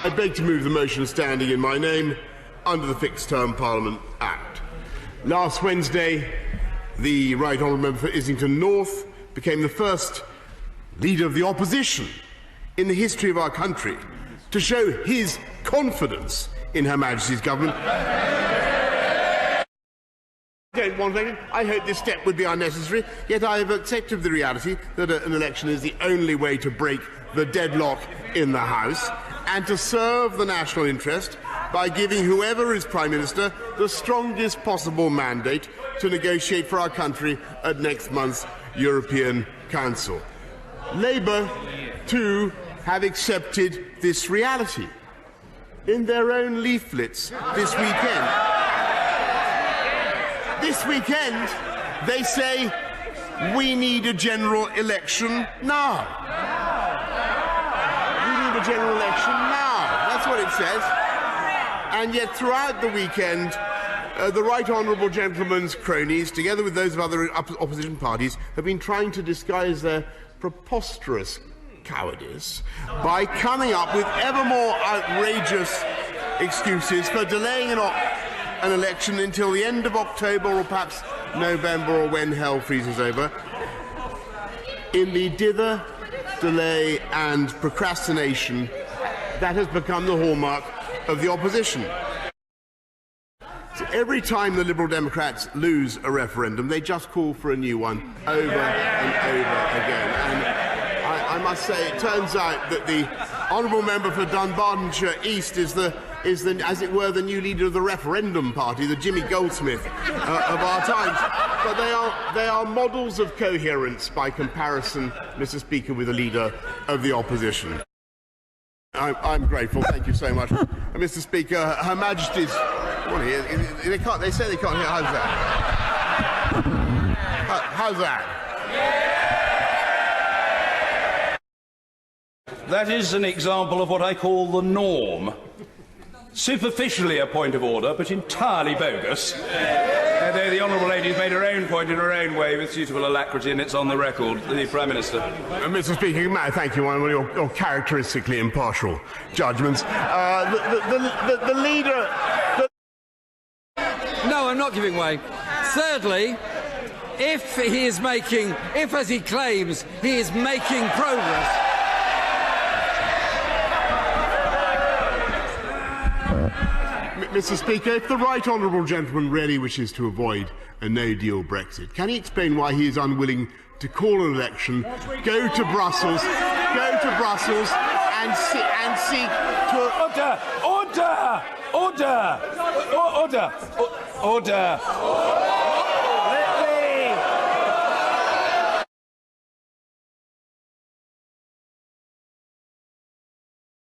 I beg to move the motion standing in my name under the Fixed Term Parliament Act. Last Wednesday, the Right Honourable Member for Islington North became the first leader of the opposition in the history of our country to show his confidence in Her Majesty's government. I hope this step would be unnecessary, yet I have accepted the reality that an election is the only way to break the deadlock in the House and to serve the national interest by giving whoever is Prime Minister the strongest possible mandate to negotiate for our country at next month's European Council. Labour, too, have accepted this reality. In their own leaflets this weekend, they say, we need a general election now. We need a general election now. That's what it says. And yet throughout the weekend, the Right Honourable Gentleman's cronies, together with those of other opposition parties, have been trying to disguise their preposterous cowardice by coming up with ever more outrageous excuses for delaying an election until the end of October or perhaps November, or when hell freezes over. In the dither, delay and procrastination that has become the hallmark of the opposition. So every time the Liberal Democrats lose a referendum, they just call for a new one over and over again. And I must say, it turns out that the Honourable Member for Dunbartonshire East is the, as it were, the new leader of the referendum party, the Jimmy Goldsmith of our times. But they are models of coherence by comparison, Mr. Speaker, with the leader of the opposition. I'm grateful. Thank you so much, Mr. Speaker. Her Majesty's. They say they can't hear. How's that? How's that? That is an example of what I call the norm. Superficially a point of order, but entirely bogus. Though the Honourable Lady's made her own point in her own way with suitable alacrity, and it's on the record. The Prime Minister. Mr. Speaker, may I thank you on your characteristically impartial judgments. The leader. No, I'm not giving way. Thirdly, if, as he claims, he is making progress. Mr. Speaker, if the Right Honourable Gentleman really wishes to avoid a no-deal Brexit, can he explain why he is unwilling to call an election, go to Brussels, and seek to... Order!